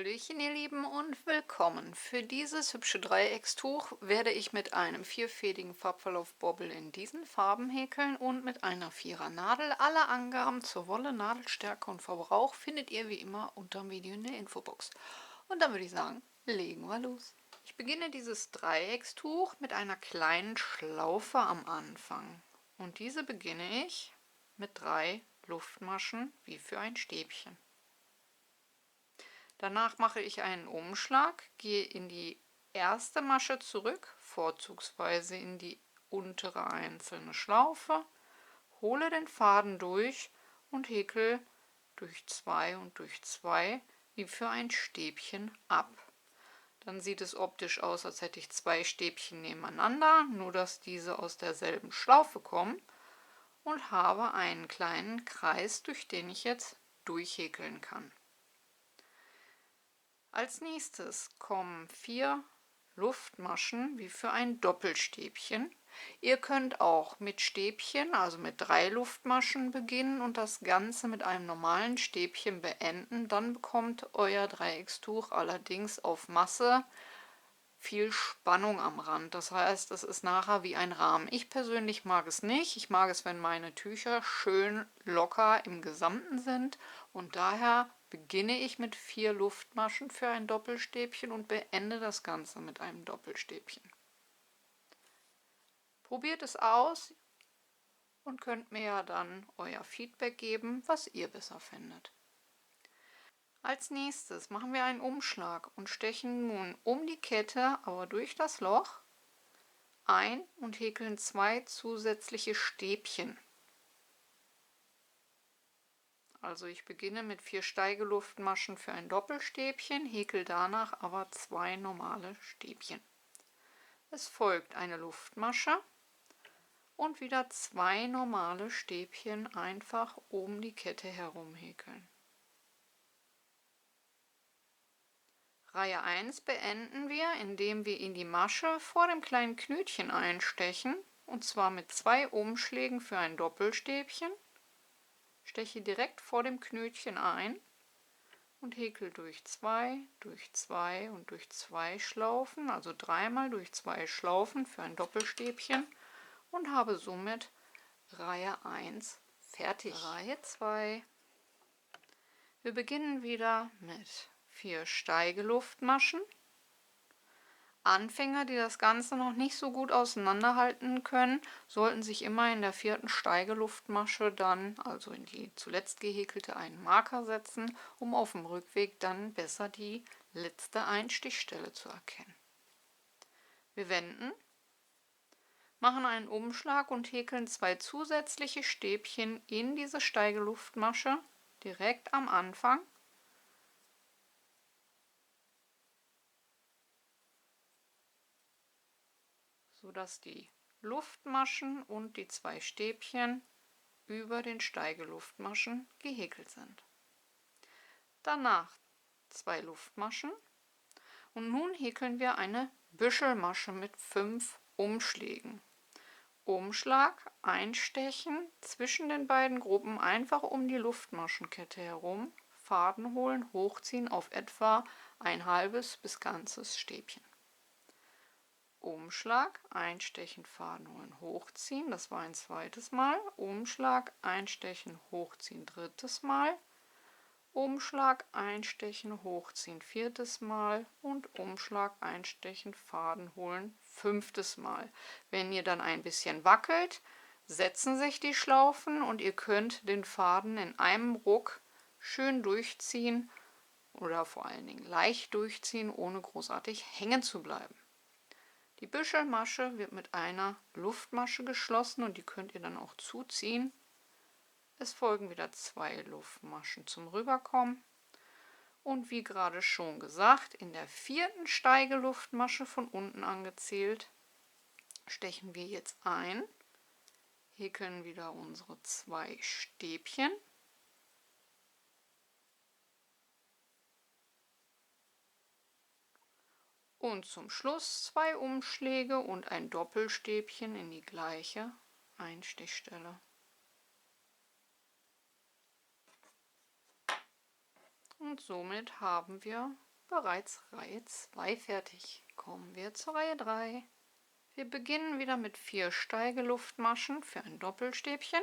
Hallöchen ihr Lieben und willkommen. Für dieses hübsche Dreieckstuch werde ich mit einem vierfädigen Farbverlauf-Bobbel in diesen Farben häkeln und mit einer 4er Nadel. Alle Angaben zur Wolle, Nadelstärke und Verbrauch findet ihr wie immer unter dem Video in der Infobox. Und dann würde ich sagen, legen wir los. Ich beginne dieses Dreieckstuch mit einer kleinen Schlaufe am Anfang. Und diese beginne ich mit 3 Luftmaschen wie für ein Stäbchen. Danach mache ich einen Umschlag, gehe in die erste Masche zurück, vorzugsweise in die untere einzelne Schlaufe, hole den Faden durch und häkel durch 2 und durch 2 wie für ein Stäbchen ab. Dann sieht es optisch aus, als hätte ich 2 Stäbchen nebeneinander, nur dass diese aus derselben Schlaufe kommen, und habe einen kleinen Kreis, durch den ich jetzt durchhäkeln kann. Als nächstes kommen 4 Luftmaschen wie für ein Doppelstäbchen. Ihr könnt auch mit Stäbchen, also mit 3 Luftmaschen beginnen und das Ganze mit einem normalen Stäbchen beenden. Dann bekommt euer Dreieckstuch allerdings auf Masse viel Spannung am Rand. Das heißt, es ist nachher wie ein Rahmen. Ich persönlich mag es nicht. Ich mag es, wenn meine Tücher schön locker im Gesamten sind, und daher beginne ich mit 4 Luftmaschen für ein Doppelstäbchen und beende das Ganze mit einem Doppelstäbchen. Probiert es aus und könnt mir ja dann euer Feedback geben, was ihr besser findet. Als nächstes machen wir einen Umschlag und stechen nun um die Kette, aber durch das Loch, ein und häkeln 2 zusätzliche Stäbchen. Also ich beginne mit 4 Steigeluftmaschen für ein Doppelstäbchen, häkel danach aber 2 normale Stäbchen. Es folgt eine Luftmasche und wieder 2 normale Stäbchen einfach um die Kette herum häkeln. Reihe 1 beenden wir, indem wir in die Masche vor dem kleinen Knötchen einstechen, und zwar mit 2 Umschlägen für ein Doppelstäbchen. Steche direkt vor dem Knötchen ein und häkel durch 2 und durch 2 Schlaufen, also 3-mal durch 2 Schlaufen für ein Doppelstäbchen, und habe somit Reihe 1 fertig. Reihe 2. Wir beginnen wieder mit 4 Steigeluftmaschen. Anfänger, die das Ganze noch nicht so gut auseinanderhalten können, sollten sich immer in der 4. Steigeluftmasche dann, also in die zuletzt gehäkelte, einen Marker setzen, um auf dem Rückweg dann besser die letzte Einstichstelle zu erkennen. Wir wenden, machen einen Umschlag und häkeln 2 zusätzliche Stäbchen in diese Steigeluftmasche direkt am Anfang. Sodass die Luftmaschen und die 2 Stäbchen über den Steigeluftmaschen gehäkelt sind. Danach 2 Luftmaschen und nun häkeln wir eine Büschelmasche mit 5 Umschlägen. Umschlag, einstechen, zwischen den beiden Gruppen einfach um die Luftmaschenkette herum, Faden holen, hochziehen auf etwa ein halbes bis ganzes Stäbchen. Umschlag, einstechen, Faden holen, hochziehen, das war ein zweites Mal. Umschlag, einstechen, hochziehen, drittes Mal. Umschlag, einstechen, hochziehen, viertes Mal. Und Umschlag, einstechen, Faden holen, 5. Mal. Wenn ihr dann ein bisschen wackelt, setzen sich die Schlaufen und ihr könnt den Faden in einem Ruck schön durchziehen oder vor allen Dingen leicht durchziehen, ohne großartig hängen zu bleiben. Die Büschelmasche wird mit einer Luftmasche geschlossen und die könnt ihr dann auch zuziehen. Es folgen wieder 2 Luftmaschen zum Rüberkommen. Und wie gerade schon gesagt, in der 4. Steigeluftmasche von unten angezählt, stechen wir jetzt ein, häkeln wieder unsere 2 Stäbchen. Und zum Schluss 2 Umschläge und ein Doppelstäbchen in die gleiche Einstichstelle. Und somit haben wir bereits Reihe 2 fertig. Kommen wir zur Reihe 3. Wir beginnen wieder mit 4 Steigeluftmaschen für ein Doppelstäbchen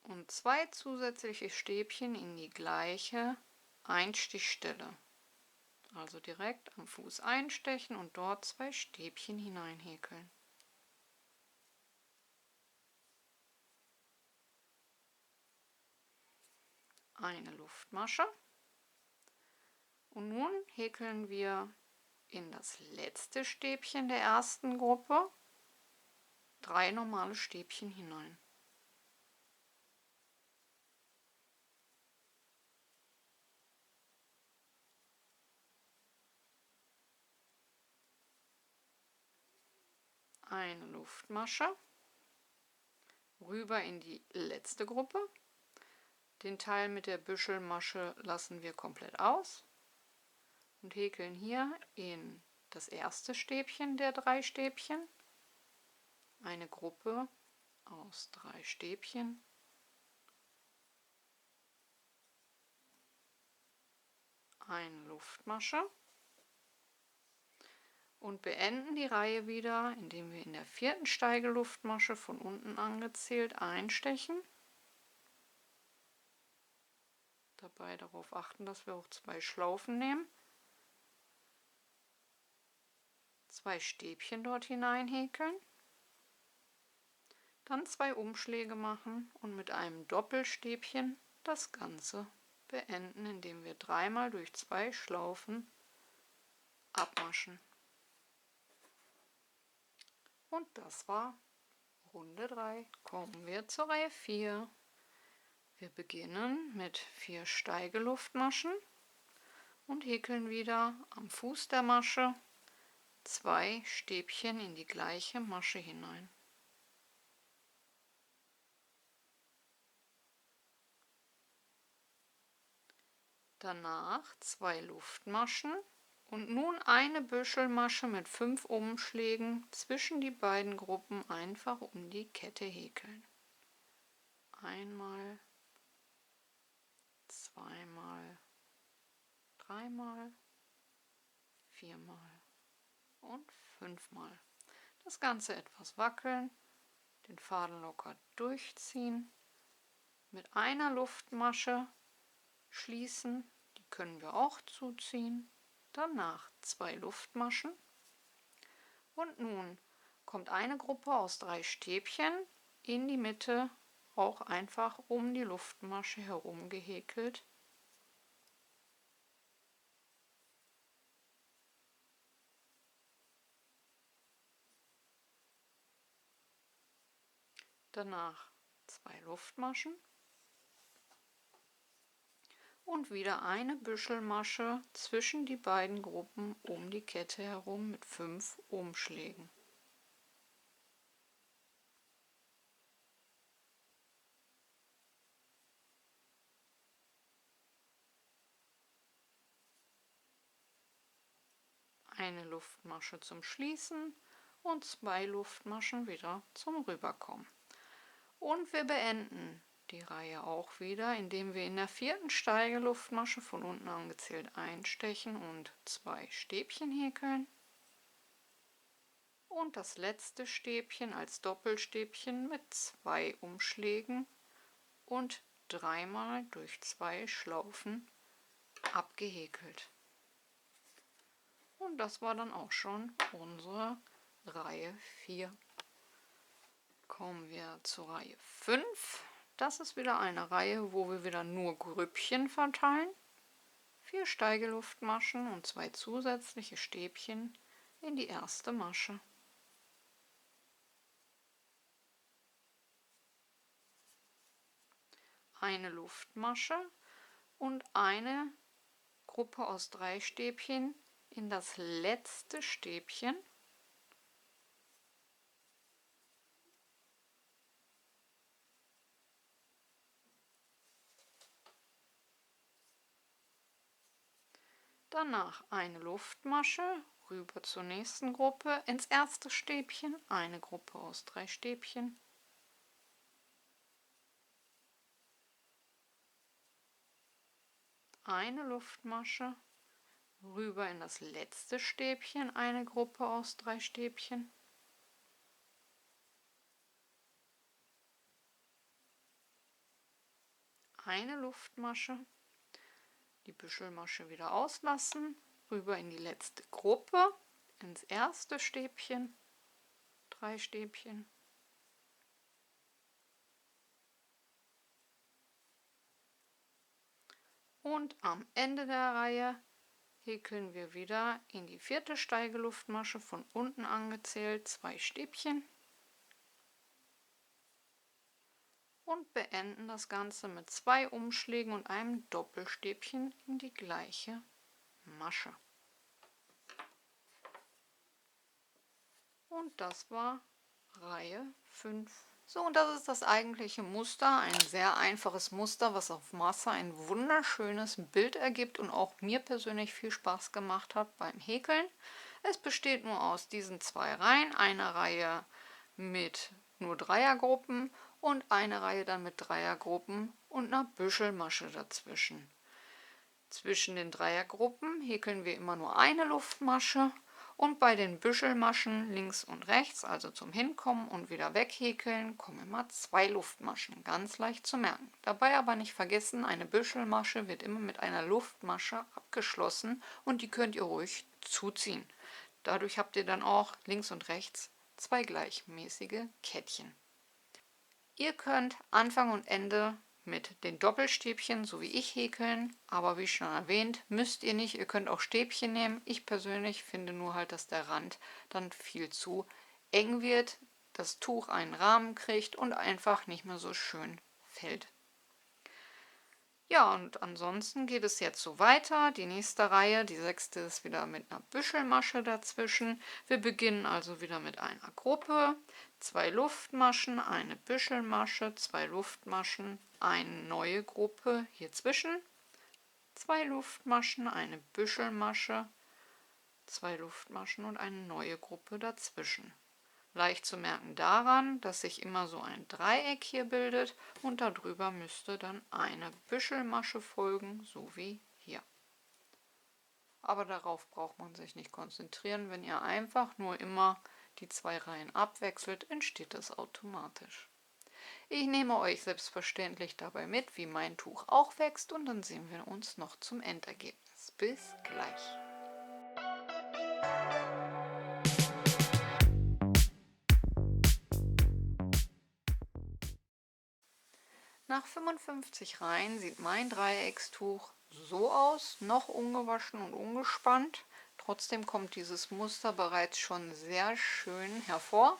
und 2 zusätzliche Stäbchen in die gleiche Einstichstelle. Also direkt am Fuß einstechen und dort 2 Stäbchen hineinhäkeln. Eine Luftmasche. Und nun häkeln wir in das letzte Stäbchen der ersten Gruppe 3 normale Stäbchen hinein. Eine Luftmasche, rüber in die letzte Gruppe. Den Teil mit der Büschelmasche lassen wir komplett aus und häkeln hier in das erste Stäbchen der 3 Stäbchen eine Gruppe aus 3 Stäbchen, eine Luftmasche und beenden die Reihe wieder, indem wir in der 4. Steigeluftmasche von unten angezählt einstechen. Dabei darauf achten, dass wir auch 2 Schlaufen nehmen. 2 Stäbchen dort hineinhäkeln. Dann 2 Umschläge machen und mit einem Doppelstäbchen das Ganze beenden, indem wir dreimal durch 2 Schlaufen abmaschen. Und das war Runde 3. Kommen wir zur Reihe 4. Wir beginnen mit 4 Steigeluftmaschen und häkeln wieder am Fuß der Masche 2 Stäbchen in die gleiche Masche hinein. Danach 2 Luftmaschen und nun eine Büschelmasche mit 5 Umschlägen zwischen die beiden Gruppen einfach um die Kette häkeln. Einmal, zweimal, dreimal, viermal und 5-mal. Das Ganze etwas wackeln, den Faden locker durchziehen, mit einer Luftmasche schließen, die können wir auch zuziehen, danach 2 Luftmaschen und nun kommt eine Gruppe aus 3 Stäbchen in die Mitte, auch einfach um die Luftmasche herum gehäkelt. Danach 2 Luftmaschen und wieder eine Büschelmasche zwischen die beiden Gruppen um die Kette herum mit 5 Umschlägen. Eine Luftmasche zum Schließen und 2 Luftmaschen wieder zum Rüberkommen. Und wir beenden die Reihe auch wieder, indem wir in der 4. Steigeluftmasche von unten angezählt einstechen und 2 Stäbchen häkeln. Und das letzte Stäbchen als Doppelstäbchen mit 2 Umschlägen und dreimal durch 2 Schlaufen abgehäkelt. Und das war dann auch schon unsere Reihe 4. Kommen wir zur Reihe 5. Das ist wieder eine Reihe, wo wir wieder nur Grüppchen verteilen. 4 Steigeluftmaschen und 2 zusätzliche Stäbchen in die erste Masche. Eine Luftmasche und eine Gruppe aus 3 Stäbchen in das letzte Stäbchen. Danach eine Luftmasche, rüber zur nächsten Gruppe, ins erste Stäbchen, eine Gruppe aus 3 Stäbchen. eine Luftmasche, rüber in das letzte Stäbchen, eine Gruppe aus 3 Stäbchen, eine Luftmasche, die Büschelmasche wieder auslassen, rüber in die letzte Gruppe, ins erste Stäbchen, 3 Stäbchen, und am Ende der Reihe häkeln wir wieder in die 4. Steigeluftmasche, von unten angezählt 2 Stäbchen, und beenden das Ganze mit 2 Umschlägen und einem Doppelstäbchen in die gleiche Masche. Und das war Reihe 5. So, und das ist das eigentliche Muster, ein sehr einfaches Muster, was auf Masse ein wunderschönes Bild ergibt und auch mir persönlich viel Spaß gemacht hat beim Häkeln. Es besteht nur aus diesen 2 Reihen, eine Reihe mit nur Dreiergruppen und eine Reihe dann mit Dreiergruppen und einer Büschelmasche dazwischen. Zwischen den Dreiergruppen häkeln wir immer nur eine Luftmasche und bei den Büschelmaschen links und rechts, also zum Hinkommen und wieder weghäkeln, kommen immer 2 Luftmaschen, ganz leicht zu merken. Dabei aber nicht vergessen, eine Büschelmasche wird immer mit einer Luftmasche abgeschlossen und die könnt ihr ruhig zuziehen. Dadurch habt ihr dann auch links und rechts 2 gleichmäßige Kettchen. Ihr könnt Anfang und Ende mit den Doppelstäbchen, so wie ich, häkeln, aber wie schon erwähnt, müsst ihr nicht, ihr könnt auch Stäbchen nehmen. Ich persönlich finde nur halt, dass der Rand dann viel zu eng wird, das Tuch einen Rahmen kriegt und einfach nicht mehr so schön fällt. Ja, und ansonsten geht es jetzt so weiter. Die nächste Reihe, die 6. ist wieder mit einer Büschelmasche dazwischen. Wir beginnen also wieder mit einer Gruppe, 2 Luftmaschen, eine Büschelmasche, 2 Luftmaschen, eine neue Gruppe hier zwischen, 2 Luftmaschen, eine Büschelmasche, 2 Luftmaschen und eine neue Gruppe dazwischen. Leicht zu merken daran, dass sich immer so ein Dreieck hier bildet und darüber müsste dann eine Büschelmasche folgen, so wie hier. Aber darauf braucht man sich nicht konzentrieren. Wenn ihr einfach nur immer die 2 Reihen abwechselt, entsteht das automatisch. Ich nehme euch selbstverständlich dabei mit, wie mein Tuch auch wächst, und dann sehen wir uns noch zum Endergebnis. Bis gleich! Nach 55 Reihen sieht mein Dreieckstuch so aus, noch ungewaschen und ungespannt. Trotzdem kommt dieses Muster bereits schon sehr schön hervor.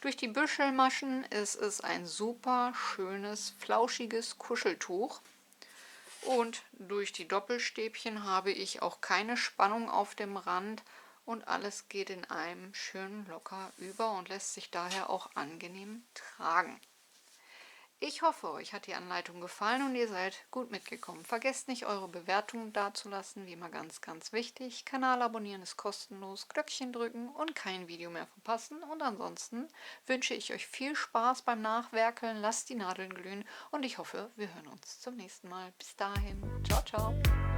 Durch die Büschelmaschen ist es ein super schönes, flauschiges Kuscheltuch. Und durch die Doppelstäbchen habe ich auch keine Spannung auf dem Rand und alles geht in einem schön locker über und lässt sich daher auch angenehm tragen. Ich hoffe, euch hat die Anleitung gefallen und ihr seid gut mitgekommen. Vergesst nicht, eure Bewertungen dazulassen, wie immer ganz, ganz wichtig. Kanal abonnieren ist kostenlos, Glöckchen drücken und kein Video mehr verpassen. Und ansonsten wünsche ich euch viel Spaß beim Nachwerkeln, lasst die Nadeln glühen und ich hoffe, wir hören uns zum nächsten Mal. Bis dahin, ciao, ciao!